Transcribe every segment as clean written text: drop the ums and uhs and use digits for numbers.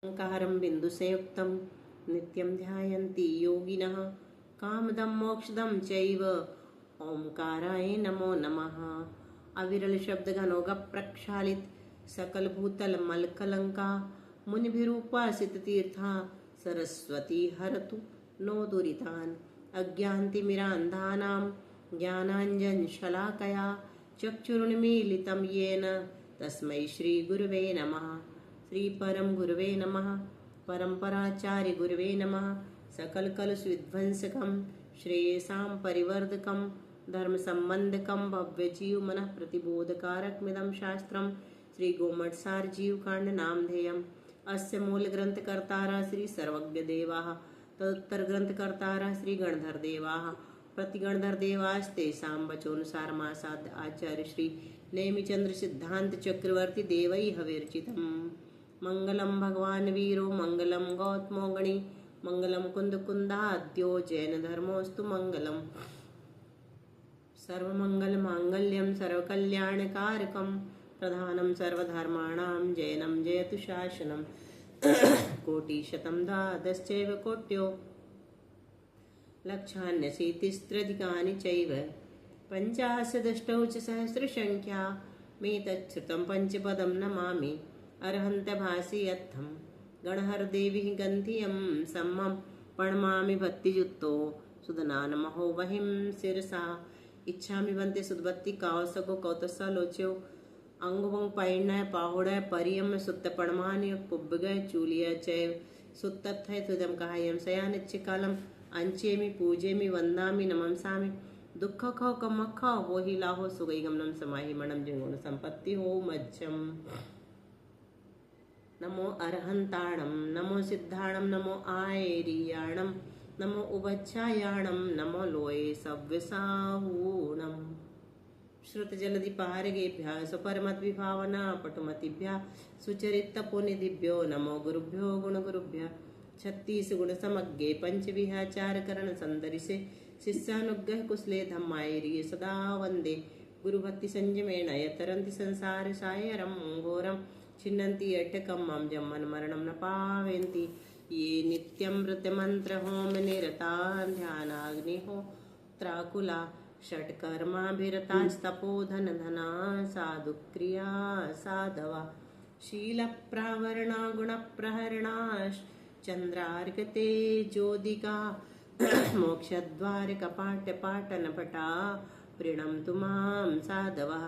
ओंकारं बिन्दुसंयुक्तं नित्यं ध्यायन्ति योगिनः कामदं मोक्षदं चैव ओंकाराय नमो नमः। अविरल शब्द घनोग प्रक्षालित सकल भूतल मलकलंका मुनिभिरूपासित तीर्था सरस्वती हरतु नो दुरितान् अज्ञान्तिमिरान्धानां ज्ञानाञ्जनशलाकया चक्षुरुन्मीलितं येन तस्मै श्रीगुरुवे नमः। श्री परम गुरुवे नमः। परंपराचार्य गुरुवे नमः। सकल कलुष विध्वंसकं श्रेयसां परिवर्धकं धर्म संबंधकं भव्य जीव मनः प्रतिबोधकारकमिदं शास्त्रं श्री गोमठसार जीव कांड नामधेयम्। अस्य मूल ग्रंथकर्तारः श्री सर्वज्ञ देवाः तदुत्तर ग्रंथकर्तारः श्री गणधर देवाः प्रतिगणधर देवास्तेषां वचोनुसारमासाद्य आचार्य श्री नेमिचंद्र सिद्धांत चक्रवर्ती देवैः विरचितम्। मंगलम भगवान वीरो मंगलम गौतमो गणी मंगलम कुंद कुंदाद्यो जैन धर्मोस्तु मंगलम। सर्वमंगल मांगल्यम सर्वकल्याणकारकम प्रधानम सर्वधर्माणां जैनम जयतु शासनम। कोटिशतं द्वादश्चैव कोट्यो लक्षान्यशीतिस्त्रधिकानि चैव पञ्चाशदष्टौ च सहस्रसंख्या मेतच्छ्रुतं पंचपदं नमामि। अर्हन्तभासि यत्थं गणहर देवी गन्धियं सम्मं प्रणमामि भक्तियुक्तो सुदनानमहो वहिं शिरसा। इच्छामि वन्ते सुदभक्ति कावसगो कौतसा लोच्यो अंगुवं पैण्य पाहुडय परियम सुत्त पणमानि पुब्बगय चूलिय चैव सुत्तथै तुदं कायं सयानिच्चिकालम् अंचेमि पूजेमि वन्दामि नमंसामि। दुःख खो कमख वो ही लाहो सुगई गमनम समाहि मणम जिंगुण संपत्ति हो मज्जम। नमो अर्हंताणं नमो सिद्धाणं नमो आयरियाणं नमो उभच्छायाणं नमो लोये सव्यसाहूणम्। श्रुतजलधिपारगेभ्यः स्वपरमद्विभावना पटुमतिभ्यः सुचरितपोनिधिभ्यो नमो गुरुभ्यो गुणगुरुभ्यः। 36 गुण समग्गे पंचविहाचारकरण संदरिसे शिष्यानुग्रह कुशले धम्मायरिये सदा वंदे। गुरुभक्ति संयमेन यतरन्ति संसार सायरं घोरं छिन्नन्ति अटकं मां जम्मन मरणं न पावयन्ति। ये नित्यं मृत्यमंत्र होम निरता ध्यानाग्निहोत्राकुला षट्कर्माभिरतास्तपोधन धना साधुक्रिया साधवा शीलप्रावरणा गुणप्रहरणा चंद्रार्कते ज्योतिका मोक्षद्वार कपाट पाटनपटा प्रणमतु मां साधवा।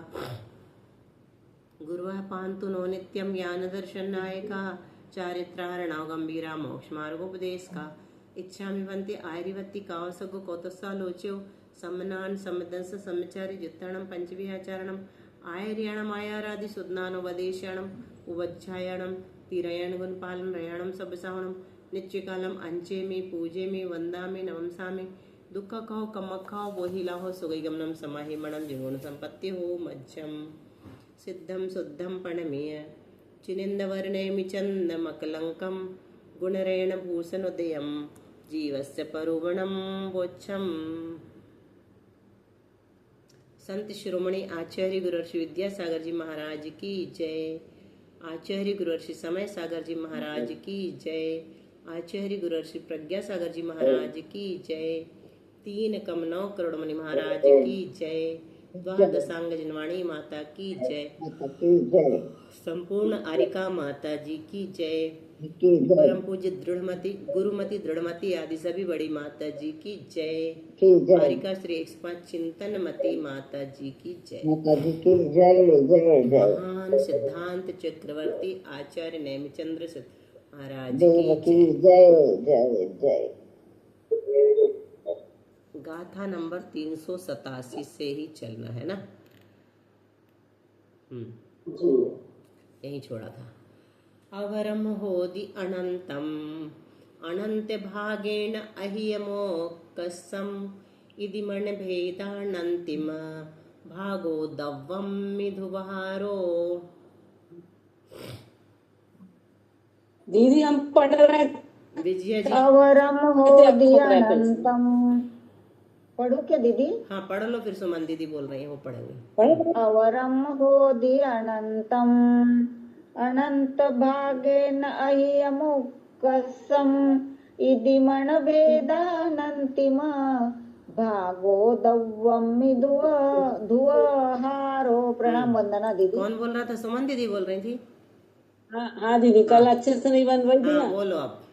गुरुः पान्तु नो नित्यं ज्ञानदर्शननायका चारित्रार्णव गंभीरा मोक्षमार्गोपदेशका। इच्छामि वन्ते आर्यवत्ति कावसगो कौतसा लोच्यो समनान् समदंस समचारि जुत्तणं पंचविहाचारणम् आयर्याणम् आयारादि सुदनानुवदेशाणम् उवच्छायाणं तिरयण गुणपालन रयाणं सबसावणं नित्यकालम् अंचेमि पूजेमि वन्दामि नमंसामि। दुःख कहो कमख वो ही लाहो सुगई गमनम समाहि मणम जिगुण संपत्ति हो मज्जम। सिद्धं शुद्धं प्रणमीय चिनिन्दवर्णेमि चन्दमकलङ्कं गुणरेण भूषणोदयं जीवस्य परुगुणं वोच्छम्। संत शिरोमणि आचार्य गुरुर्षि विद्यासागर जी महाराज की जय। आचार्य गुरुर्षि समय सागर जी महाराज की जय। आचार्य गुरुर्षि प्रज्ञा सागर जी महाराज की जय। 3 कम 9 करोड़ मणि महाराज की जय। द्वादशांग जनवाणी माता की जय। संपूर्ण आरिका माता जी की जय। परम पूज्य दृढ़मति गुरुमति दृढ़मति आदि सभी बड़ी माता जी की जय। आरिका श्री 105 चिंतनमती माता जी की जय। महान सिद्धांत चक्रवर्ती आचार्य नेमिचंद्र महाराज की जय। गाथा नंबर 387 से ही चलना है ना। यही छोड़ा था। अवरम होदि अनंतम अनंत भागेण अहियमोकसम इदि मन भेदानंतिम भागो दव्वम मिधुबहारो। दीदी हम पढ़ रहे विजय जी। अवरम होदि अनंतम पढ़ू क्या दीदी? हाँ पढ़ लो, फिर सुमन दीदी बोल रही है वो पढ़ेंगे। अवरम होदि अनंतम अनंत भागेन अह्यमुकसम इति मण भेदानंतिम भागो दव्वमि धुवहारो। प्रणाम वंदना दीदी। कौन बोल रहा था? सुमन दीदी बोल रही थी। हाँ दीदी, कल अच्छे से नहीं बन रही थी हाँ ना। बोलो अब।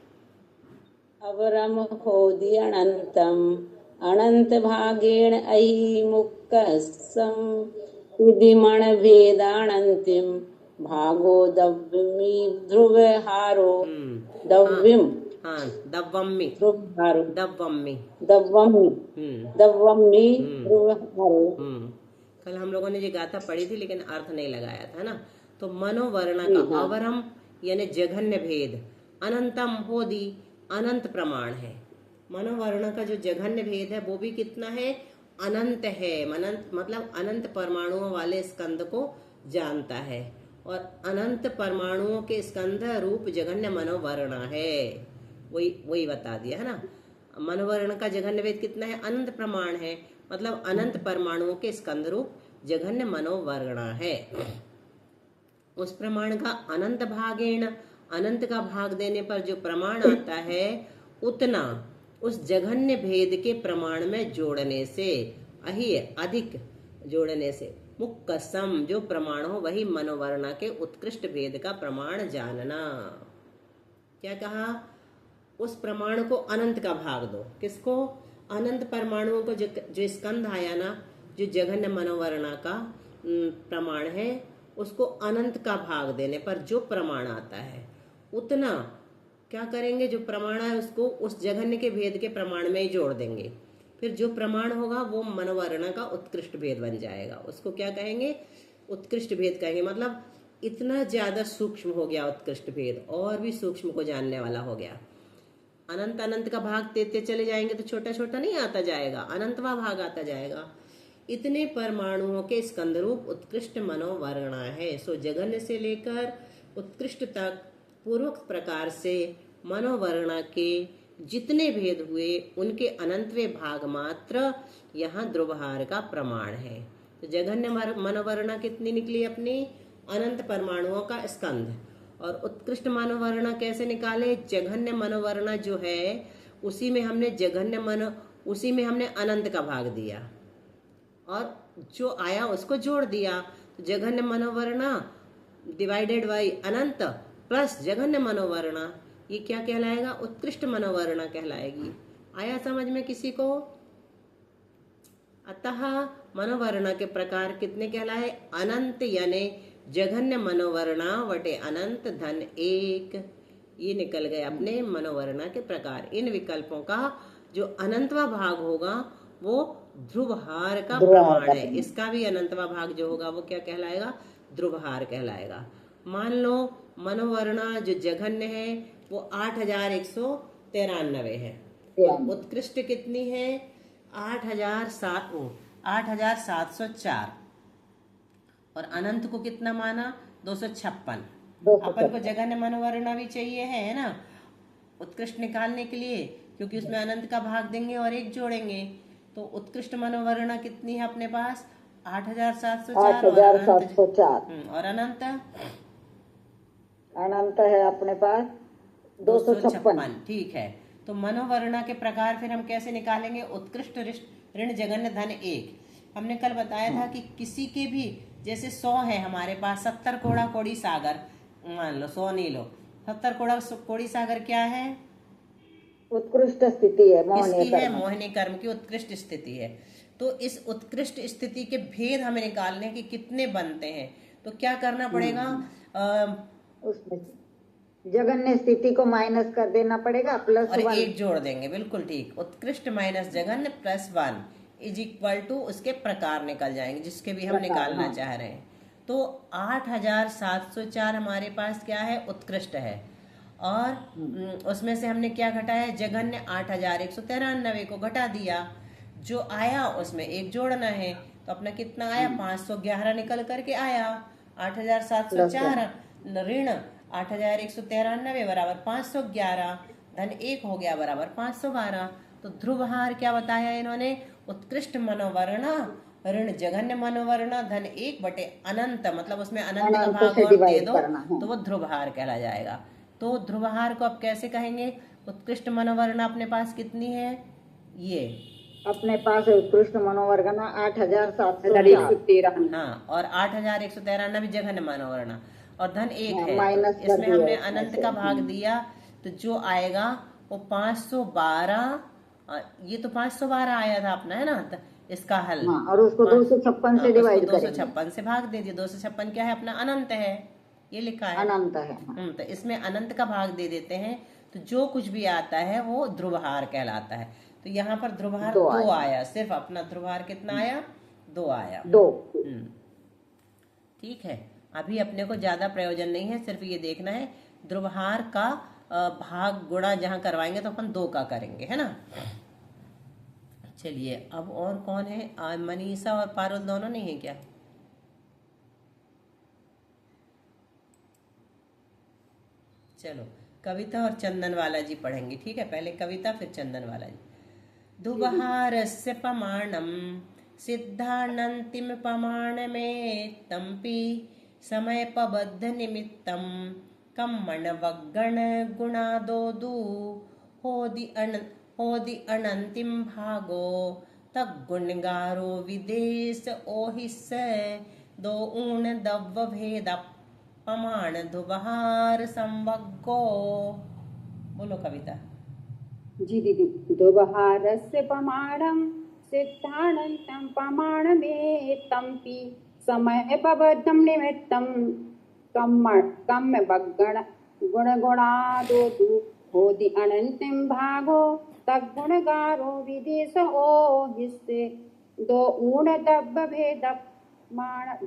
अवरम होदि अनंतम अनंत भागेण अहि मुक्कसम विधिमण भेदानंतिम भागो दव्यमी ध्रुव हारो। दव्यम, हाँ दव्वम्मी, ध्रुव हारो, दव्वम्मी। दव्वमी, दव्वमी ध्रुव हारो। कल हम लोगों ने ये गाथा पढ़ी थी लेकिन अर्थ नहीं लगाया था ना। तो मनोवर्ण का अवरम यानी जघन्य भेद, अनंतम होदी अनंत प्रमाण है। मनोवर्ण का जो जघन्य भेद है वो भी कितना है? अनंत है। अनंत मतलब अनंत परमाणुओं वाले स्कंद को जानता है और अनंत परमाणुओं के स्कंद रूप जघन्य मनोवर्ण है। वही वही बता दिया है ना। मनोवर्ण का जघन्य भेद कितना है? अनंत प्रमाण है, मतलब अनंत परमाणुओं के स्कंद रूप जघन्य मनोवर्ण है। उस प्रमाण का अनंत भागेण, अनंत का भाग देने पर जो प्रमाण आता है उतना उस जघन्य भेद के प्रमाण में जोड़ने से, अहि अधिक जोड़ने से, मुक्कसम जो प्रमाण हो वही मनोवर्ण के उत्कृष्ट भेद का प्रमाण जानना। क्या कहा? उस प्रमाण को अनंत का भाग दो। किसको? अनंत परमाणुओं को जो स्कंध आया ना, जो जघन्य मनोवर्ण का प्रमाण है, उसको अनंत का भाग देने पर जो प्रमाण आता है उतना क्या करेंगे? जो प्रमाण है उसको उस जघन्य के भेद के प्रमाण में ही जोड़ देंगे। फिर जो प्रमाण होगा वो मनोवर्ण का उत्कृष्ट भेद बन जाएगा। उसको क्या कहेंगे? उत्कृष्ट भेद कहेंगे। मतलब इतना ज्यादा सूक्ष्म हो गया उत्कृष्ट भेद, और भी सूक्ष्म को जानने वाला हो गया। अनंत अनंत का भाग देते चले जाएंगे तो छोटा छोटा नहीं आता जाएगा, अनंतवा भाग आता जाएगा। इतने परमाणुओं के स्कंद रूप उत्कृष्ट मनोवर्ण है। सो जघन्य से लेकर उत्कृष्ट तक पूर्वक प्रकार से मनोवर्ण के जितने भेद हुए उनके अनंतवे भाग मात्र यहाँ ध्रुवहार का प्रमाण है। तो जघन्य मनोवर्ण कितनी निकली? अपनी अनंत परमाणुओं का स्कंध। और उत्कृष्ट मनोवर्ण कैसे निकाले? जघन्य मनोवर्ण जो है उसी में हमने अनंत का भाग दिया और जो आया उसको जोड़ दिया। तो जघन्य मनोवर्ण डिवाइडेड बाई अनंत प्लस जघन्य मनोवर्ण, ये क्या कहलाएगा? उत्कृष्ट मनोवर्ण कहलाएगी। आया समझ में किसी को? अतः मनोवर्ण के प्रकार कितने कहलाए? अनंत यानी जघन्य मनोवर्ण वटे अनंत धन एक। ये निकल गए अपने मनोवर्ण के प्रकार। इन विकल्पों का जो अनंतवा भाग होगा वो ध्रुवहार का प्रमाण है। इसका भी अनंतवा भाग जो होगा वो क्या कहलाएगा? ध्रुवहार कहलाएगा। मान लो मनोवर्ण जो जघन्य है वो 8193 है। उत्कृष्ट कितनी है? 8704। और अनंत को कितना माना? 256। अपन को जघन्य मनोवर्ण भी चाहिए है ना उत्कृष्ट निकालने के लिए, क्योंकि उसमें अनंत का भाग देंगे और एक जोड़ेंगे। तो उत्कृष्ट मनोवर्ण कितनी है अपने पास? 8704। और अनंत है अपने पास 256। ठीक है। तो मनोवर्ण के प्रकार फिर हम कैसे निकालेंगे? उत्कृष्ट ऋण जघन्य धन एक। हमने कल बताया था कि किसी के भी जैसे 100 है हमारे पास, 70 कोड़ा कोड़ी सागर मान लो, 100 नहीं लो, 70 कोड़ा कोड़ी सागर क्या है? उत्कृष्ट स्थिति है, मोहिनी कर्म की उत्कृष्ट स्थिति है। तो इस उत्कृष्ट स्थिति के भेद हमें निकालने कि कितने बनते हैं। तो क्या करना पड़ेगा? उसमें जघन्य स्थिति को माइनस कर देना पड़ेगा, प्लस और एक जोड़ देंगे। बिल्कुल ठीक। उत्कृष्ट माइनस जघन्य प्लस 1 इज इक्वल टू उसके प्रकार निकल जाएंगे जिसके भी हम निकालना चाह रहे हैं। तो 8704 हमारे पास क्या है? उत्कृष्ट है। और उसमें से हमने क्या घटाया? जघन्य 8193 को घटा दिया। जो आया उसमें एक जोड़ना है। तो अपना कितना आया? 511 निकल करके आया। 8704 ऋण 8193 बराबर 511 धन 1 हो गया बराबर 512। तो ध्रुवहार क्या बताया इन्होंने? उत्कृष्ट मनोवर्ण ऋण जघन्य मनोवर्ण धन 1/अनंत, मतलब उसमें अनंत का अनंत भाग से और दे डिवाइड दो करना है। तो वो ध्रुवहार कहला जाएगा। तो ध्रुवहार को अब कैसे कहेंगे? उत्कृष्ट मनोवर्ण अपने पास कितनी है? ये अपने पास है उत्कृष्ट मनोवर्गना 8713। हाँ, और 8193 भी जघन्य मनोवर्ण, और धन 1 है, तो माइनस कर इसमें दिया हमने इसमें अनंत से। का भाग दिया, तो जो आएगा वो 512। ये तो 512 आया था अपना, है ना? तो इसका हल हाँ, और उसको 256 से उसको डिवाइड करेंगे। 256 से भाग दे दिए। 256 क्या है अपना? अनंत है, ये लिखा है। अनंत है। हाँ। तो इसमें अनंत का भाग दे देते हैं, तो जो कुछ भी आता है वो ध्रुवहार कहलाता है। तो यहाँ पर ध्रुवहार 2 आया, सिर्फ अपना ध्रुवहार कितना आया? 2 आया। 2। ठीक है, अभी अपने को ज्यादा प्रयोजन नहीं है, सिर्फ ये देखना है ध्रुवहार का भाग गुणा जहां करवाएंगे तो अपन 2 का करेंगे, है ना? चलिए, अब और कौन है? मनीषा और पारुल दोनों नहीं है क्या? चलो, कविता और चंदन वाला जी पढ़ेंगे, ठीक है? पहले कविता फिर चंदन वाला जी। दुबहारस्य प्रमाणम सिद्धानंतिम प्रमाण में तंपि समय पबद्ध निमित्तम कम्मण वगण गुणादो दु होदि अनंतिम भागो तगुणगारो विदेश ओहिस दो ऊण दव्व भेद प्रमाण दुबहार संवग्गो। बोलो कविता। जी दीदी। दुबहारस्य प्रमाणं सिद्धानन्तं प्रमाणमेतम्पि समयपबद्धं निमित्तं कम्मवगण गुणगुणादोतु होदि अनन्तिं भागो तद्गुणगारो विदेश ओहिस्से दो ऊणदब्ब भेद माणव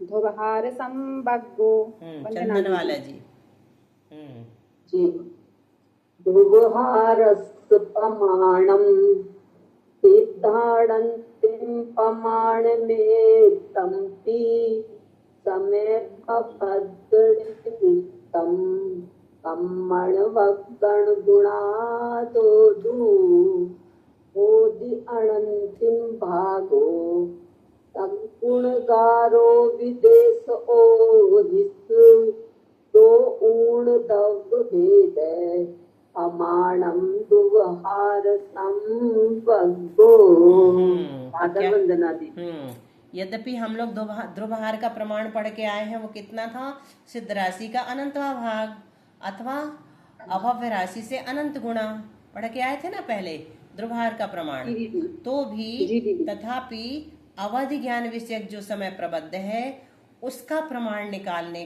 दुबहार संवग्गो। चंदन वाला जी। जी। दुबहारस्य प्रमाणं सिद्धानन्तिं प्रमाणमेतम्पि समयपबद्धनिमित्तं कम्मणवगणगुणादोदु होदि अनन्तिं भागो तद्गुणगारो विदेश ओहिस् दो ऊण दव्व भेद अमाणम दुबहार संवग्गो। वंदना दी। यद्यपि हम लोग ध्रुवहार का प्रमाण पढ़ के आए हैं, वो कितना था? सिद्ध राशि का अनंतवा भाग अथवा अभव्य राशि से अनंत गुणा पढ़ के आए थे ना पहले ध्रुवहार का प्रमाण। तो भी तथापि अवधि ज्ञान विषयक जो समय प्रबद्ध है उसका प्रमाण निकालने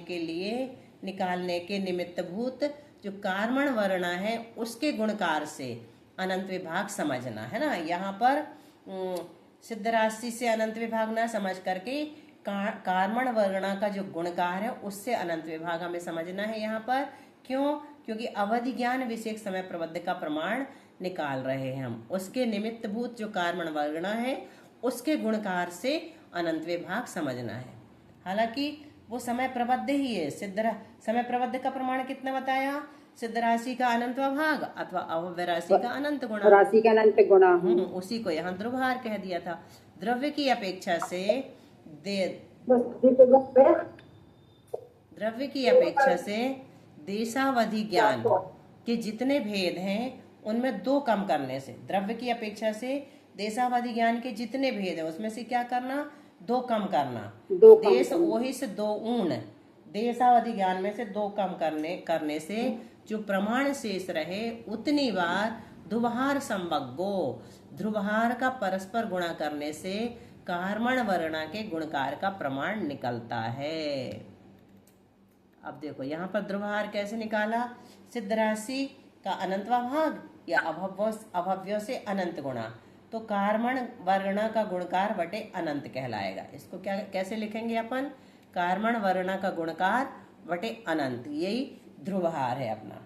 के निमित्तभूत जो कार्मण वर्ण है उसके गुणकार से अनंत विभाग समझना है ना। यहाँ पर सिद्ध राशि से अनंत विभाग ना समझ करके कार्मण वर्ण का जो गुणकार है उससे अनंत विभाग हमें समझना है यहाँ पर। क्यों? क्योंकि अवधि ज्ञान विषयक समय प्रबद्ध का प्रमाण निकाल रहे हैं हम, उसके निमित्तभूत जो कार्मण वर्ण है उसके गुणकार से अनंत विभाग समझना है। हालांकि वो समय प्रबद्ध ही है। समय प्रबद्ध का प्रमाण कितना बताया? सिद्ध राशि का अनंत भाग अथवा अभव्य राशि का अनंत गुणा। राशि का अनंत गुणा। उसी को यहाँ ध्रुवहार कह दिया था। द्रव्य की अपेक्षा से देशावधि ज्ञान के जितने भेद हैं उनमें 2 कम करने से, द्रव्य की अपेक्षा से देशावधि ज्ञान के जितने भेद है उसमें से क्या करना? 2 कम करना। देश ओहि से 2 ऊण, देशावधि ज्ञान में से 2 कम करने से जो प्रमाण शेष रहे उतनी बार ध्रुवहार संवग्गो, ध्रुवहार का परस्पर गुणा करने से कार्मण वर्णा के गुणकार का प्रमाण निकलता है। अब देखो यहाँ पर ध्रुवहार कैसे निकाला? सिद्ध राशि का अनंतवा भाग या अभव्य से अनंत गुणा, तो कार्मण वर्ण का गुणकार बटे अनंत कहलाएगा। इसको क्या कैसे लिखेंगे अपन? कार्मण वर्ण का गुणकार बटे अनंत, यही ध्रुवहार है अपना।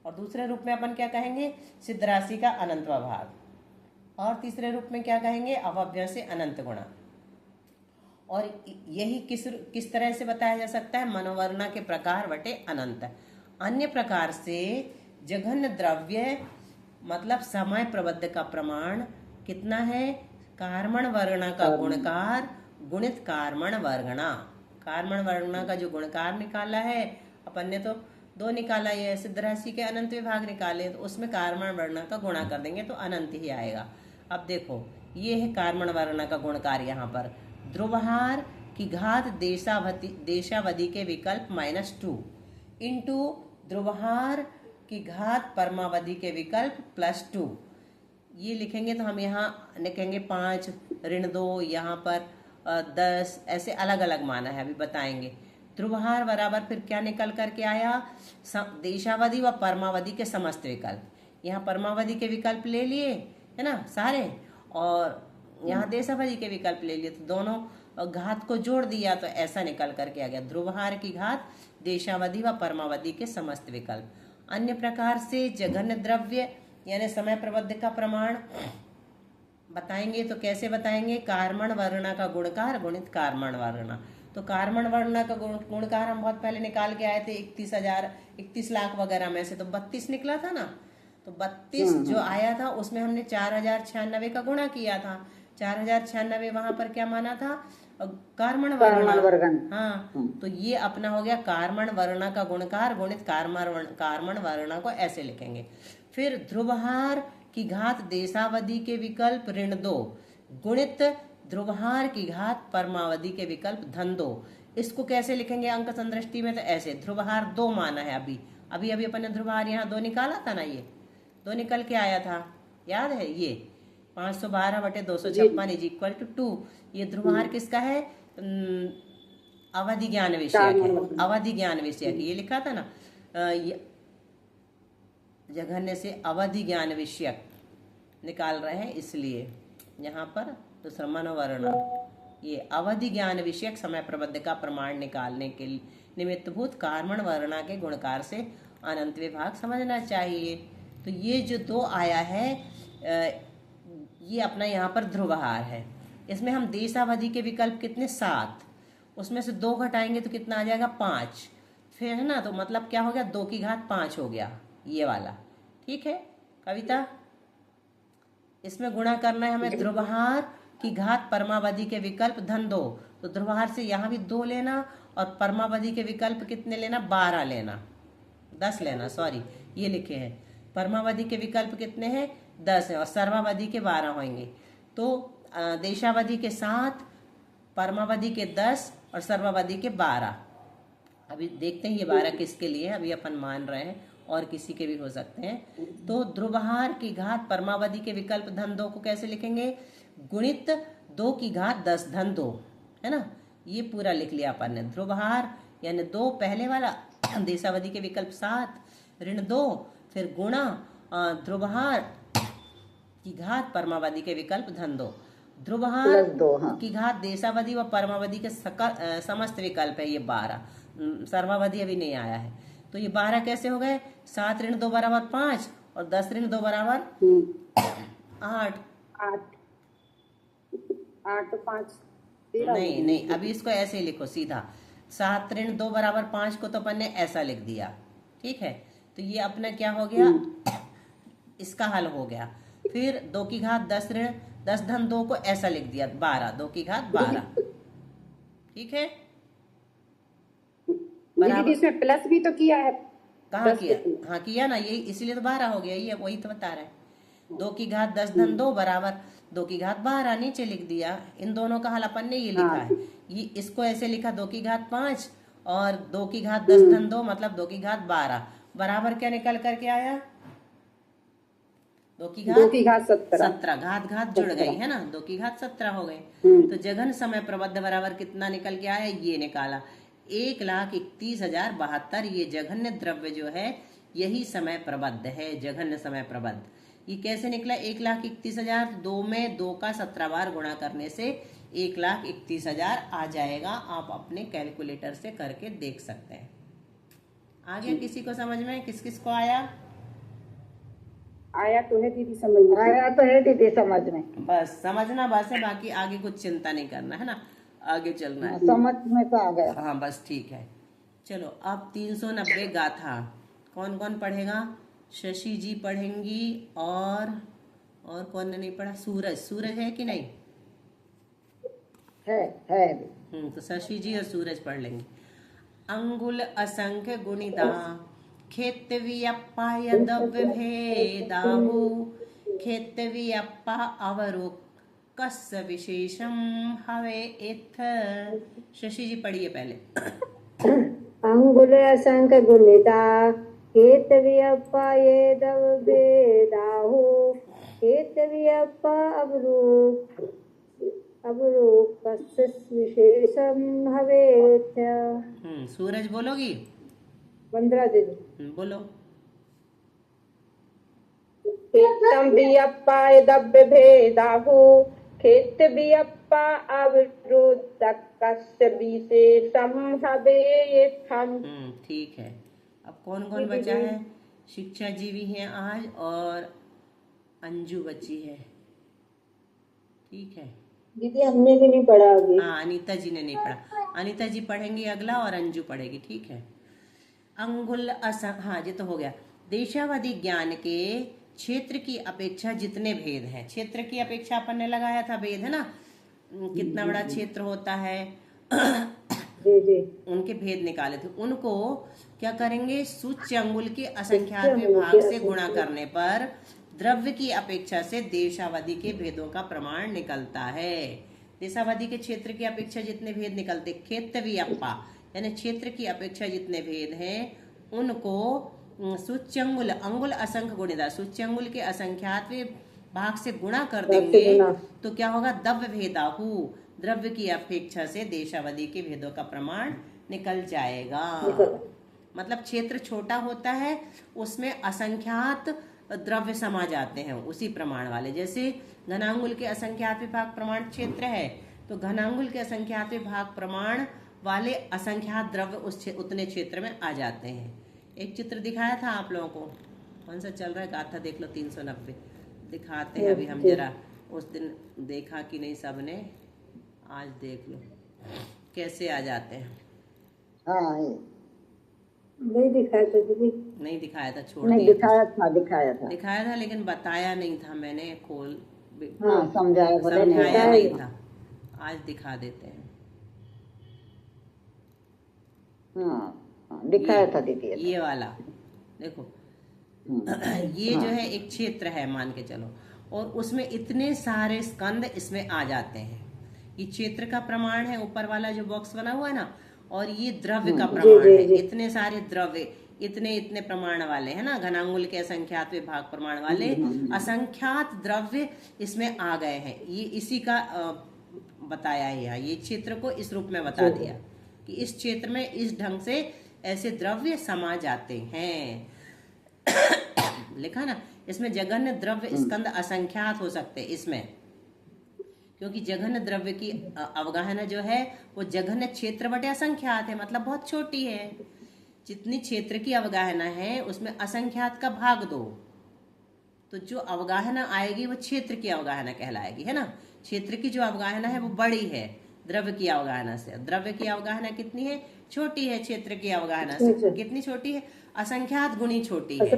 और दूसरे रूप में अपन क्या कहेंगे? सिद्ध राशि का अनंतवा भाग। और तीसरे रूप में क्या कहेंगे? अभव्य से अनंत गुणा। और यही किस तरह से बताया जा सकता है? मनोवर्णा के प्रकार बटे अनंत। अन्य प्रकार से जघन्य द्रव्य मतलब समय प्रबद्ध का प्रमाण कितना है? कार्मण वर्ण का गुणकार गुणित कार्मण वर्गणा। कार्मण वर्गणा का जो गुणकार निकाला है अपन ने, तो 2 निकाला, ये सिद्ध राशि के अनंत विभाग निकाले, तो उसमें कार्मण वर्ण का गुणा कर देंगे तो अनंत ही आएगा। अब देखो ये है कार्मण वर्ण का गुणकार। यहाँ पर ध्रुवहार की घात देशावधि के विकल्प -2 इंटू ध्रुवहार की घात परमावधि के विकल्प +2। ये लिखेंगे तो हम यहाँ लिखेंगे 5 ऋण 2, यहाँ पर 10, ऐसे अलग अलग माना है, अभी बताएंगे। ध्रुवहार बराबर फिर क्या निकल करके आया, देशावधि व परमावधि के समस्त विकल्प। यहाँ परमावधि के विकल्प ले लिए है ना सारे, और यहाँ देशावधि के विकल्प ले लिए, तो दोनों घात को जोड़ दिया तो ऐसा निकल करके आ गया ध्रुवहार की घात देशावधि व परमावधि के समस्त विकल्प। अन्य प्रकार से जघन्य द्रव्य यानी समय प्रबंध का प्रमाण बताएंगे तो कैसे बताएंगे, कार्मण वर्ण का गुणकार गुणित कार्मण वर्ण। तो कार्मण वर्ण का गुणकार हम बहुत पहले निकाल के आए थे 31 लाख वगैरह में से, तो 32 निकला था ना, तो 32 जो आया था उसमें हमने 4096 का गुणा किया था। 4096 वहां पर क्या माना था, कार्मण वर्ण। हाँ, तो ये अपना हो गया कार्मण वर्ण का गुणकार गुणित कार्मण वर्ण को ऐसे लिखेंगे। फिर ध्रुवहार की घात देशावधि के विकल्प ऋण 2 गुणित ध्रुवहार की घात परमावधि के विकल्प धन 2। इसको कैसे लिखेंगे अंक संदृष्टि में, तो ऐसे ध्रुवहार 2 माना है, अभी अपन ने ध्रुवहार यहाँ 2 निकाला था ना, ये 2 निकल के आया था, याद है, ये 512/256 इज इक्वल टू 2। ये ध्रुवहार किसका है, अवधि ज्ञान विषयक है, अवधि ज्ञान विषयक, ये लिखा था ना, जघन्य से अवधि ज्ञान विषयक निकाल रहे हैं, इसलिए यहाँ पर दूसरा मनोवर्ण, ये अवधि ज्ञान विषयक समय प्रबंध का प्रमाण निकालने के निमित्तभूत कार्मण वर्णा के गुणकार से अनंत विभाग समझना चाहिए। तो ये जो 2 आया है ये अपना यहाँ पर ध्रुवहार है। इसमें हम देशावधि के विकल्प कितने 7, उसमें से 2 घटाएंगे तो कितना आ जाएगा 5, फिर है ना, तो मतलब क्या हो गया 2 की घात 5 हो गया ये वाला। ठीक है कविता, इसमें गुणा करना है हमें ध्रुवहार की घात परमावधि के विकल्प धन 2, तो ध्रुवहार से यहाँ भी 2 लेना और परमावधि के विकल्प कितने लेना 12 लेना, 10 लेना, सॉरी ये लिखे हैं, परमावधि के विकल्प कितने हैं 10 है और सर्वावधि के 12 होंगे। तो देशावधि के 7, परमावधि के 10 और सर्वावधि के 12। अभी देखते हैं ये 12 किसके लिए है, अभी अपन मान रहे हैं और किसी के भी हो सकते हैं। तो ध्रुवहार की घात परमावधि के विकल्प धन 2 को कैसे लिखेंगे, गुणित 2 की घात 10 धन 2, है ना, ये पूरा लिख लिया अपन ने। ध्रुवहार यानी 2 पहले वाला, देशावधि के विकल्प 7 ऋण 2, फिर गुणा ध्रुवहार की घात परमावधि के विकल्प धन 2। ध्रुवहार की घात देशावधि व परमावधि के समस्त विकल्प है ये 12, सर्वावधि अभी नहीं आया है। तो ये 12 कैसे हो गए, 7 ऋण 2 बराबर 5 और 10 ऋण 2 बराबर 8। 8 तो 5 नहीं, अभी इसको ऐसे ही लिखो सीधा, 7 ऋण 2 बराबर 5 को तो अपन ने ऐसा लिख दिया। ठीक है, तो ये अपना क्या हो गया, इसका हल हो गया। फिर 2 की घात 10 ऋण 10 धन 2 को ऐसा लिख दिया 12, 2 की घात 12। ठीक है, दीदी इसमें प्लस भी तो किया है, कहाँ किया, हाँ किया ना, यही इसीलिए तो 12 हो गया, ये वही तो बता रहे हैं। 2 की घात 10 धन 2 बराबर 2 की घात 12 नीचे लिख दिया। इन दोनों का हल अपन ने ये लिखा है, ये इसको ऐसे लिखा 2 की घात 5 और 2 की घात 10 धन 2 मतलब 2 की घात 12 बराबर क्या निकल करके आया, 2 की घात 17, घात जुड़ गई है ना, 2 की घात 17 हो गए। तो जघन समय प्रबंध बराबर कितना निकल के आया, ये निकाला 1,31,072। ये जघन्य द्रव्य जो है यही समय प्रबंध है, जघन्य समय प्रबंध। ये कैसे निकला 1,31,000, 2 में 2 का 17 बार गुणा करने से 1,31,000 आ जाएगा। आप अपने कैलकुलेटर से करके देख सकते हैं। आ गया किसी को समझ में, किस किस को आया तो है दीदी समझ में, आया तो है दीदी समझ में, बस समझना बस है, बाकी आगे कुछ चिंता नहीं करना है ना, आगे चलना है। समझ में तो आ गया। हाँ बस ठीक है। चलो अब 390 गाथा कौन कौन पढ़ेगा, शशि जी पढ़ेंगी और कौन ने नहीं पढ़ा, सूरज है कि नहीं, है अभी। तो शशि जी और सूरज पढ़ लेंगे। अंगुल असंख्य गुणिदा खेतवियप्पा यदव्य भेदाहु खेतवियप्पा अवरोक कस्य विशेषम हवे इत्थ। शशि जी पढ़िए पहले। अंगुल असंख्य गुणिता हेतव्यप्पा येदव वेदाहु हेतव्यप्पा अवरोकस्य विशेषम भवेत्। सूरज बोलोगी? 15 दिन बोलो। खेतम वियप्पा यदव्य भेदाहु खेत वियप्पा अवरोधकस्य विशेषम हवेत्थम्। ठीक है। अब कौन कौन बचा है? शिक्षा जी भी हैं आज और अंजू बची है। ठीक है। दीदी हमने भी नहीं पढ़ा अभी। हाँ, अनीता जी ने नहीं पढ़ा। अनीता जी पढ़ेंगी अगला और अंजू पढ़ेगी। ठीक है। अंगुल हाँ जी तो हो गया। देशावधि ज्ञान के क्षेत्र की अपेक्षा जितने भेद हैं, क्षेत्र की अपेक्षा अपन ने लगाया था भेद, है ना? कितना बड़ा क्षेत्र होता है जी उनके भेद निकाले थे। उनको क्या करेंगे? सूच्य अंगुल के असंख्यात विभाग से गुणा करने पर द्रव्य की अपेक्षा से देशावधि के भेदों का प्रमाण निकलता है। देशावधि के क्षेत्र की अपेक्षा जितने भेद निकलते, खेतवियप्पा यानी क्षेत्र की अपेक्षा जितने भेद हैं उनको सूच्यंगुल अंगुल असंख्य गुणिदा सूच्यंगुल के असंख्यात भाग से गुणा कर देंगे तो क्या होगा? द्रव्य भेदाहु द्रव्य की अपेक्षा से देशावधि के भेदों का प्रमाण निकल जाएगा। मतलब क्षेत्र छोटा होता है उसमें असंख्यात द्रव्य समा जाते हैं उसी प्रमाण वाले। जैसे घनांगुल के असंख्यात विभाग प्रमाण क्षेत्र है तो घनांगुल के असंख्यात विभाग प्रमाण वाले असंख्यात द्रव्य उतने क्षेत्र में आ जाते हैं। एक चित्र दिखाया था आप लोगों को, कौन सा चल रहा है गाथा देख लो, 390 दिखाते हैं अभी हम जरा। उस दिन देखा कि नहीं सबने? आज देख लो कैसे आ जाते हैं। हाँ नहीं दिखाया था दीदी। नहीं दिखाया था, छोड़ नहीं दिया दिखाया था लेकिन बताया नहीं था मैंने, समझाया नहीं था। आज दिखा देते हैं। दिखाया था दीदी। ये वाला देखो ये जो है एक क्षेत्र है मान के चलो, और उसमें इतने सारे स्कंद इसमें आ जाते हैं। ये क्षेत्र का प्रमाण है ऊपर वाला जो बॉक्स बना हुआ है ना, और ये द्रव्य का प्रमाण है। इतने सारे द्रव्य इतने इतने प्रमाण वाले है ना, घनांगुल के असंख्यात विभाग प्रमाण वाले असंख्यात द्रव्य इसमें आ गए हैं। ये इसी का बताया है यहाँ, ये क्षेत्र को इस रूप में बता दिया कि इस क्षेत्र में इस ढंग से ऐसे द्रव्य समा जाते हैं। लिखा ना इसमें जघन्य द्रव्य स्कंद असंख्यात हो सकते इसमें, क्योंकि जघन्य द्रव्य की अवगाहना जो है वो जघन्य क्षेत्र बटे असंख्यात है, मतलब बहुत छोटी है। जितनी क्षेत्र की अवगाहना है उसमें असंख्यात का भाग दो तो जो अवगाहना आएगी वो क्षेत्र की अवगाहना कहलाएगी, है ना। क्षेत्र की जो अवगाहना है वो बड़ी है द्रव्य की अवगाहना से। द्रव्य की अवगाहना कितनी है? छोटी है क्षेत्र की अवगाहना से। कितनी छोटी है? असंख्यात गुणी छोटी है।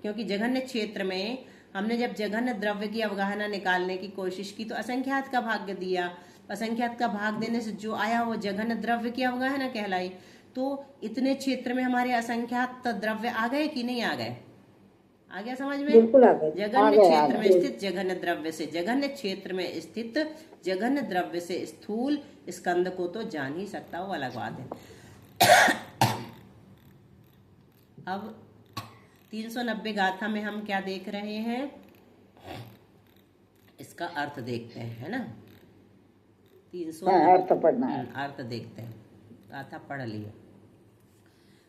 क्योंकि जघन्य क्षेत्र में हमने जब जघन्य द्रव्य की अवगाहना निकालने की कोशिश की तो असंख्यात का भाग दिया। असंख्यात का भाग देने से जो आया वो जघन्य द्रव्य की अवगाहना कहलाई। तो इतने क्षेत्र में हमारे असंख्यात द्रव्य आ गए कि नहीं आ गए? आ गया समझ में? बिल्कुल आ गए। जघन्य क्षेत्र में स्थित जघन्य द्रव्य से, जघन्य क्षेत्र में स्थित जघन्य द्रव्य से स्थूल स्कंद को तो जान ही सकता, वो अलग बात है। अब 390 गाथा में हम क्या देख रहे हैं? इसका अर्थ देखते हैं, है ना। 390 अर्थ पढ़ना है। अर्थ देखते हैं। गाथा पढ़ लिया।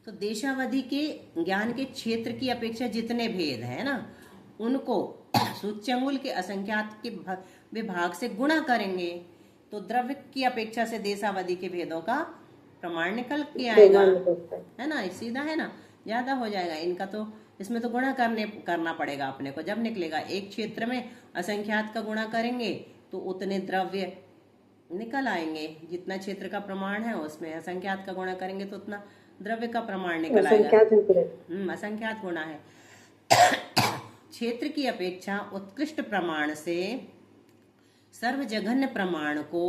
तो देशावधि के ज्ञान के क्षेत्र की अपेक्षा जितने भेद हैं ना उनको सूच्यंगुल के असंख्यात के विभाग से गुणा करेंगे तो द्रव्य की अपेक्षा से देशावधि के भेदों का प्रमाण निकल के आएगा, है ना। सीधा है ना, ज्यादा हो जाएगा इनका। तो इसमें तो गुणा करना पड़ेगा अपने को। जब निकलेगा एक क्षेत्र में असंख्यात का गुणा करेंगे तो उतने द्रव्य निकल आएंगे। जितना क्षेत्र का प्रमाण है उसमें असंख्यात का गुणा करेंगे तो उतना द्रव्य का प्रमाण निकल आएगा। असंख्यात गुणा है। क्षेत्र की अपेक्षा उत्कृष्ट प्रमाण से सर्व जघन्य प्रमाण को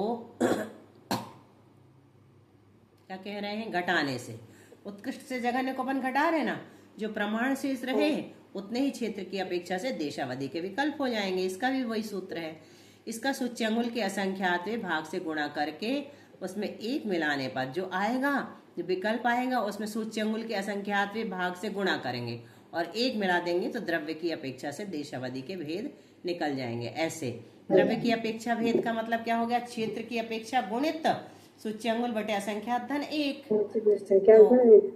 क्या कह रहे हैं, घटाने से। उत्कृष्ट से जघन्य को अपन घटा रहे ना, जो प्रमाण शेष रहे उतने ही क्षेत्र की अपेक्षा से देशावधि के विकल्प हो जाएंगे। इसका भी वही सूत्र है। इसका सूच्यंगुल के असंख्यातवें भाग से गुणा करके उसमें एक मिलाने पर जो आएगा, जो विकल्प आएगा उसमें सूच्यंगुल के असंख्यातवें भाग से गुणा करेंगे और एक मिला देंगे तो द्रव्य की अपेक्षा से देशावधि के भेद निकल जाएंगे। ऐसे द्रव्य की अपेक्षा भेद का मतलब क्या हो गया, क्षेत्र की अपेक्षा गुणित सूच्यंगुल बटे असंख्यात धन एक।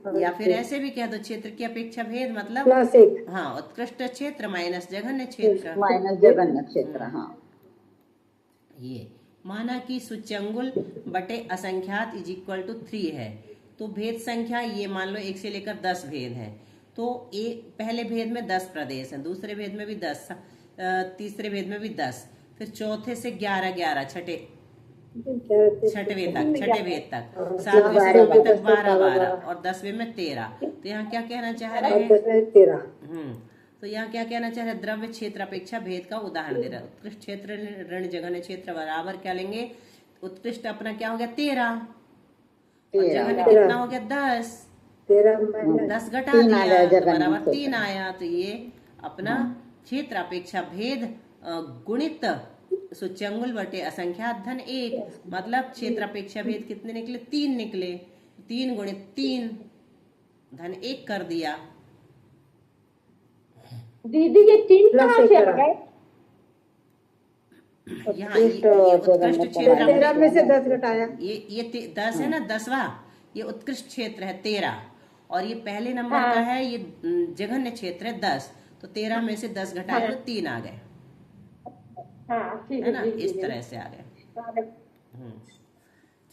तो या फिर ऐसे भी कह दो, क्षेत्र की अपेक्षा भेद मतलब प्लस एक। हाँ, उत्कृष्ट क्षेत्र माइनस जघन्य क्षेत्र। माइनस जघन्य क्षेत्र। हाँ, ये माना कि सूच्यंगुल बटे असंख्यात इज इक्वल टू 3 है, तो भेद संख्या ये मान लो 1 से लेकर 10 भेद है। तो पहले भेद में 10 प्रदेश हैं, दूसरे भेद में भी 10, तीसरे भेद में भी 10, फिर चौथे से 11 छठवें भेद तक, 7वें से 9वें तक 12 और 10वें में 13। तो यहाँ क्या कहना चाह रहे हैं, तो यहाँ क्या कहना चाह रहे हैं, द्रव्य क्षेत्र अपेक्षा भेद का उदाहरण दे रहा है। उत्कृष्ट क्षेत्र ऋण जघन्य क्षेत्र बराबर क्या लेंगे, उत्कृष्ट अपना क्या हो गया 13 और जघन्य कितना हो गया 10 घटा दिया तो बराबर 3 आया। तो ये अपना क्षेत्र अपेक्षा भेद गुणित सूच्यंगुल बटे असंख्यात धन 1, मतलब क्षेत्र अपेक्षा भेद कितने निकले, 3 निकले। 3 गुणित 3 धन 1 कर दिया। दीदी ये 3 कहाँ से आ गए? यहाँ ये उत्कृष्ट क्षेत्र में से 10 घटाया, ये 10 है ना, 10वां ये उत्कृष्ट क्षेत्र है 13 और ये पहले नंबर का है, ये जघन्य क्षेत्र है 10। तो 13 में से 10 घटाए तो 3 आ गए, हाँ ठीक है ना, इस तरह से आ गए।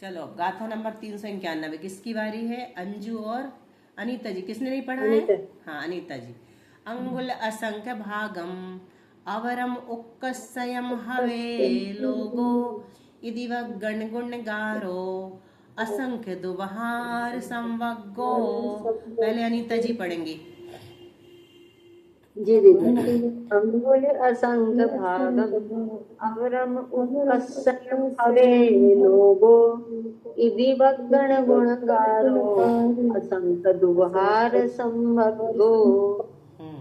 चलो गाथा नंबर 391 किसकी बारी है, अंजू और अनीता जी। किसने नहीं पढ़ा है? हाँ, अनीता जी। अंगुल असंख्य भागम अवरम उक्कसयम हवे लोगो इदि गण गुण गारो असंख्य दुबहार संवग्गो। पहले अनीता जी पढ़ेंगी। जी दीदी। अंगुल असंख्य भागम अवरम उक्कसयम हवे लोगो इदि गण गुणगारो असंख्य दुबहार संवग्गो।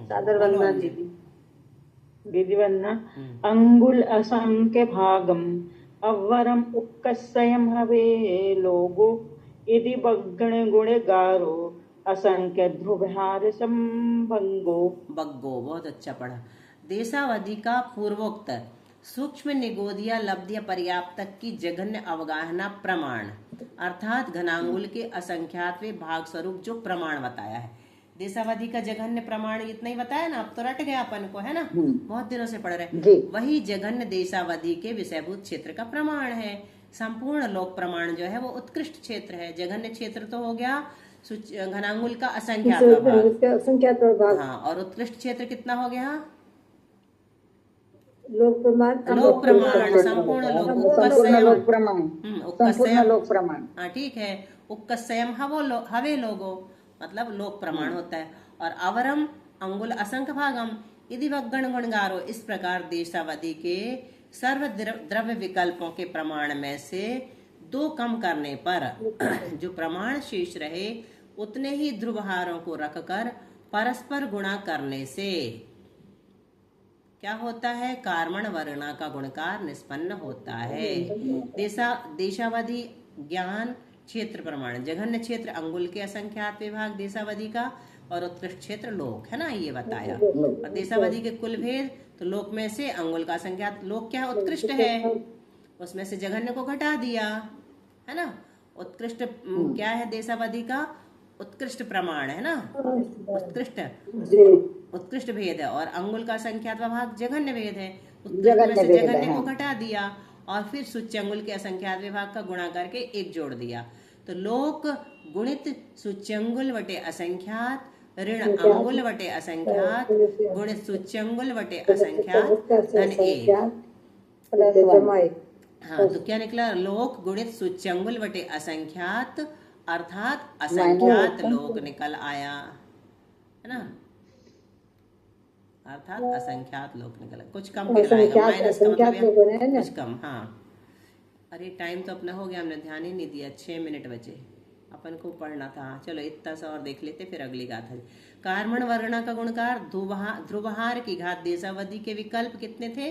सादर वंदना दीदी। दीदी वंदना। अंगुल असंख्य भागम अवरम उक्कसयम हवे लोगो इदि बग्गण गुण गारो असंख्य ध्रुवहार संभंगो। बग्गो बहुत अच्छा पढ़ा। देशावधि का पूर्वोक्त सूक्ष्म निगोदिया लब्ध्य पर्याप्तक की जघन्य अवगाहना प्रमाण अर्थात घनांगुल के असंख्यातवें भाग स्वरूप जो प्रमाण बताया है। देशावधि का जघन्य प्रमाण इतना ही बताया ना, अब तो रट गया अपन को, है ना, बहुत दिनों से पढ़ रहे। वही जघन्य देशावधि के विषयभूत क्षेत्र का प्रमाण है। संपूर्ण लोक प्रमाण जो है वो उत्कृष्ट क्षेत्र है। जघन्य क्षेत्र तो हो गया घनांगुल का असंख्यात भाग, हाँ, और उत्कृष्ट क्षेत्र कितना हो गया, लोक प्रमाण, संपूर्ण लोक प्रमाण, हाँ ठीक है। उक्कसयम हवे लोगो मतलब लोक प्रमाण होता है। और अवरम अंगुल असंख्य भागम यदि गण गुणगारो, इस प्रकार देशावधि के सर्व द्रव्य विकल्पों के प्रमाण में से 2 कम करने पर जो प्रमाण शेष रहे उतने ही ध्रुवहारों को रखकर परस्पर गुणा करने से क्या होता है, कार्मण वर्णा का गुणकार निष्पन्न होता है। देशावधि ज्ञान क्षेत्र प्रमाण, जघन्य क्षेत्र अंगुल के असंख्यात विभाग देशावधि का और उत्कृष्ट क्षेत्र लोक, है ना, ये बताया। और देशावधि के कुल भेद, तो लोक में से अंगुल का असंख्यात लोक क्या है, उत्कृष्ट है, उसमें से जघन्य को घटा दिया, है ना। उत्कृष्ट क्या है देशावधि का, उत्कृष्ट प्रमाण है ना, उत्कृष्ट भेद है। और अंगुल का असंख्यात विभाग जघन्य भेद है, उत्कृष्ट में से जघन्य को घटा दिया और फिर सूच्यंगुल के असंख्यात विभाग का गुणा करके 1 जोड़ दिया। तो लोक गुणित सूच्यंगुल बटे असंख्यात ऋण अंगुल बटे असंख्यात गुणित सूच्यंगुल बटे असंख्यात धन 1। हाँ, तो क्या निकला, लोक गुणित सूच्यंगुल बटे असंख्यात अर्थात असंख्यात लोक निकल आया, है ना। अर्थात असंख्यात लोक निकला। कुछ कम फिर आएगा, माइनस का मतलब है कुछ कम। हाँ, अरे टाइम तो अपना हो गया, हमने ध्यान ही नहीं दिया। 6 मिनट बचे, अपन को पढ़ना था। चलो इतना सा और देख लेते, फिर अगली गाथा। कार्मण वर्णा का गुणकार ध्रुवहार की घात देशावधि के विकल्प कितने थे?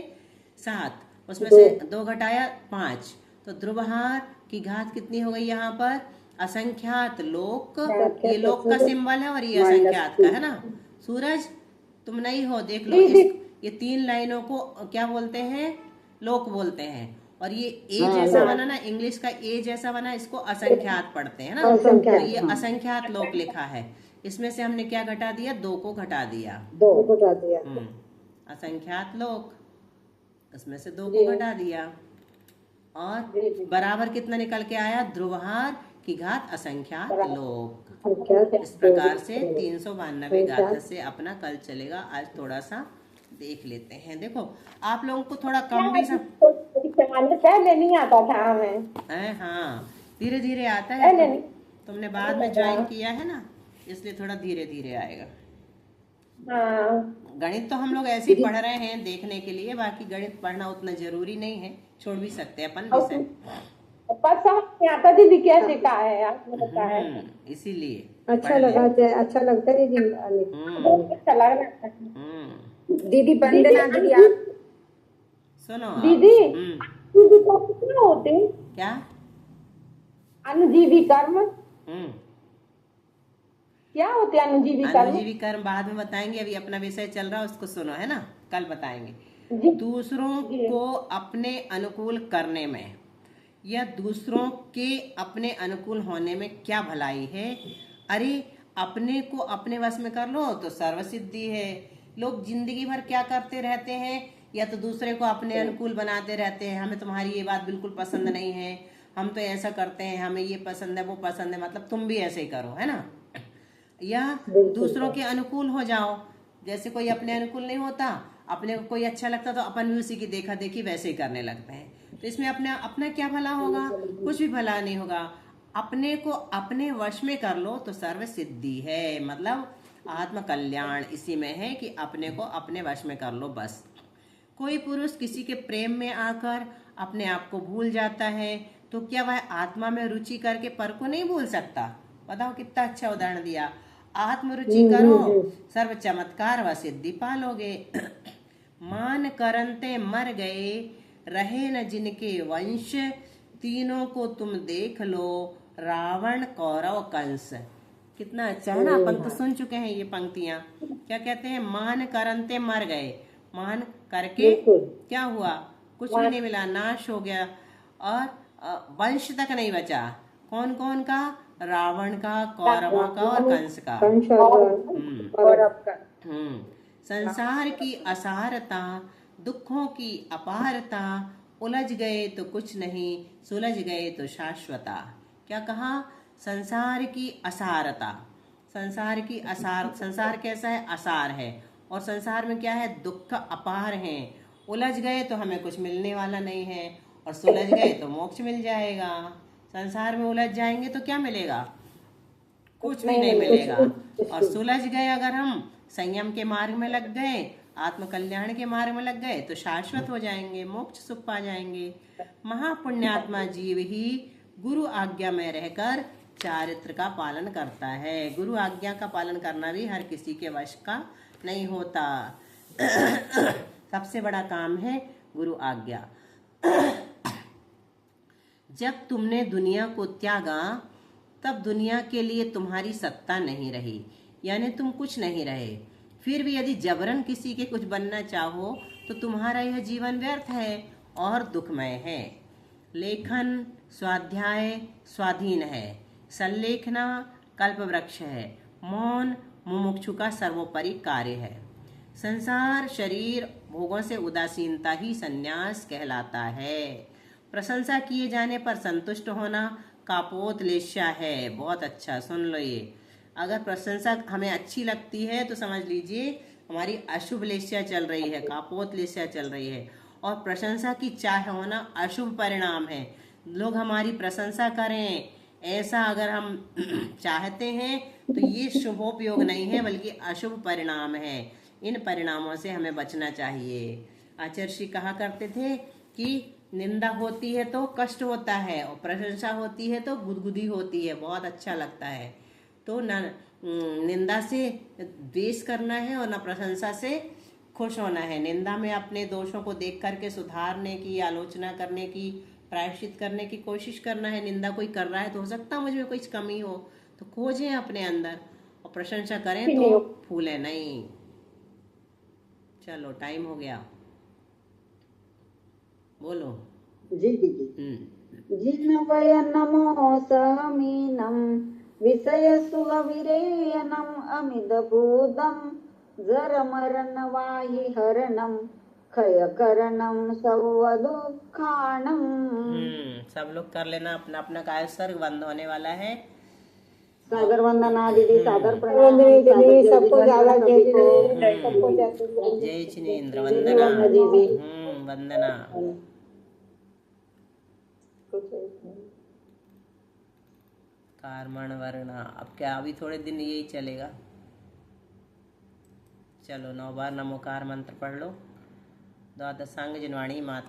7, उसमें से 2 घटाया 5, तो ध्रुवहार की घात कितनी हो गई यहाँ पर? असंख्यात लोक। ये लोक का सिंबल है और ये असंख्यात का है ना। सूरज तुम नहीं हो, देख लो ये 3 लाइनों को क्या बोलते हैं? लोक बोलते हैं। और ये ए जैसा बना ना, इंग्लिश का ए जैसा बना, इसको असंख्यात पढ़ते हैं ना। तो ये असंख्यात लोक लिखा है। इसमें से हमने क्या घटा दिया? 2 को घटा दिया। असंख्यात लोक, इसमें से 2 को घटा दिया और बराबर कितना निकल के आया? ध्रुवहार की घात असंख्यात लोक। इस प्रकार से 392 गाथा से अपना कल चलेगा। आज थोड़ा सा देख लेते हैं। देखो आप लोगों को थोड़ा कम भी सब पहले नहीं आता था हमें। हाँ, धीरे धीरे आता है। तुमने बाद में ज्वाइन किया है ना, इसलिए थोड़ा धीरे धीरे आएगा। हाँ, गणित तो हम लोग ऐसे ही पढ़ रहे हैं देखने के लिए, बाकी गणित पढ़ना उतना जरूरी नहीं है, छोड़ भी सकते हैं अपन विषय। पर समझ नहीं आता दीदी क्या सीखा है आपने बताया। इसीलिए अच्छा लगा, अच्छा लगता है दीदी। अच्छा लग रहा है दीदी बन देना दीदी आप। सुनो दीदी, अनुजीवी कर्म क्या होते हैं? क्या? अनुजीवी कर्म क्या होते हैं? अनुजीवी कर्म, अनुजीवी कर्म बाद में बताएंगे, अभी अपना विषय चल रहा है उसको सुनो, है ना, कल बताएंगे। दूसरों को अपने अनुकूल करने में या दूसरों के अपने अनुकूल होने में क्या भलाई है? अरे अपने को अपने वश में कर लो तो सर्वसिद्धि है। लोग जिंदगी भर क्या करते रहते हैं? या तो दूसरे को अपने अनुकूल बनाते रहते हैं, हमें तुम्हारी ये बात बिल्कुल पसंद नहीं है, हम तो ऐसा करते हैं, हमें ये पसंद है वो पसंद है, मतलब तुम भी ऐसे ही करो, है ना। या दूसरों के अनुकूल हो जाओ। जैसे कोई अपने अनुकूल नहीं होता, अपने को कोई अच्छा लगता तो अपन भी उसी की देखा देखी वैसे ही करने लगते हैं। तो इसमें अपना अपना क्या भला होगा? कुछ भी भला नहीं होगा। अपने को अपने वश में कर लो तो सर्व सिद्धि है, मतलब आत्म कल्याण इसी में है कि अपने को अपने वश में कर लो बस। कोई पुरुष किसी के प्रेम में आकर अपने आप को भूल जाता है तो क्या वह आत्मा में रुचि करके पर को नहीं भूल सकता? बताओ कितना अच्छा उदाहरण दिया। आत्मरुचि करो, सर्व चमत्कार व सिद्धि पालोगे। मान करनते मर गए, रहे न जिनके वंश, तीनों को तुम देख लो, रावण कौरव कंस। कितना अच्छा है ना, अपन तो सुन चुके हैं ये पंक्तियां। क्या कहते हैं? मान करनते मर गए, मान करके क्या हुआ? कुछ भी नहीं मिला, नाश हो गया, और वंश तक नहीं बचा। कौन कौन का? रावण का, कौरवों का और कंस का। संसार की असारता, दुखों की अपारता, उलझ गए तो कुछ नहीं, सुलझ गए तो शाश्वता। क्या कहा? संसार की असारता, संसार की असार, संसार कैसा है? असार है। और संसार में क्या है? दुख अपार है। उलझ गए तो हमें कुछ मिलने वाला नहीं है, और सुलझ गए तो मोक्ष मिल जाएगा। संसार में उलझ जाएंगे तो क्या मिलेगा? कुछ भी नहीं मिलेगा। और सुलझ गए अगर हम, संयम के मार्ग में लग गए, आत्म कल्याण के मार्ग में लग गए तो शाश्वत हो जाएंगे, मोक्ष सुख पा जाएंगे। महापुण्यात्मा जीव ही गुरु आज्ञा में रहकर चारित्र का पालन करता है। गुरु आज्ञा का पालन करना भी हर किसी के वश का नहीं होता। सबसे बड़ा काम है गुरु आज्ञा। जब तुमने दुनिया को त्यागा तब दुनिया के लिए तुम्हारी सत्ता नहीं रही, यानी तुम कुछ नहीं रहे। फिर भी यदि जबरन किसी के कुछ बनना चाहो तो तुम्हारा यह जीवन व्यर्थ है और दुखमय है। लेखन स्वाध्याय स्वाधीन है, संलेखना कल्प वृक्ष है, मौन मुमुक्षु का सर्वोपरि कार्य है। संसार शरीर भोगों से उदासीनता ही संन्यास कहलाता है। प्रशंसा किए जाने पर संतुष्ट होना कापोत लेस्या है। बहुत अच्छा, सुन लो ये। अगर प्रशंसा हमें अच्छी लगती है तो समझ लीजिए हमारी अशुभ लेस्या चल रही है, कापोत लेस्या चल रही है। और प्रशंसा की चाह होना अशुभ परिणाम है। लोग हमारी प्रशंसा करें ऐसा अगर हम चाहते हैं तो ये शुभोपयोग नहीं है बल्कि अशुभ परिणाम है। इन परिणामों से हमें बचना चाहिए। आचार्य श्री कहा करते थे कि निंदा होती है तो कष्ट होता है और प्रशंसा होती है तो गुदगुदी होती है, बहुत अच्छा लगता है। तो न निंदा से द्वेष करना है और न प्रशंसा से खुश होना है। निंदा में अपने दोषों को देख करके सुधारने की, आलोचना करने की, प्रायश्चित करने की कोशिश करना है। निंदा कोई कर रहा है तो हो सकता है मुझ में कुछ कमी हो तो खोजें अपने अंदर, और प्रशंसा करें तो फूले नहीं। चलो टाइम हो गया, बोलो। जी जिन वय नमो समीनम विषय सुविरेयनम अमिद भूदम जर मरण वाहि हरणम क्षय करणम सव दुखाणम। सब लोग कर लेना अपना अपना काय सर्ग बंद होने वाला है। सादर वंदना दीदी, सादर प्रणाम वंदना दीदी, सादर सबको ज्यादा जय दीदी को। सबको ज्यादा जय जिनेन्द्र, वंदना। दीदी वंदना। कार्मण वर्णा, अब क्या अभी थोड़े दिन यही चलेगा। चलो 9 बार नमोकार मंत्र पढ़ लो। द्वादशांग जिनवाणी माता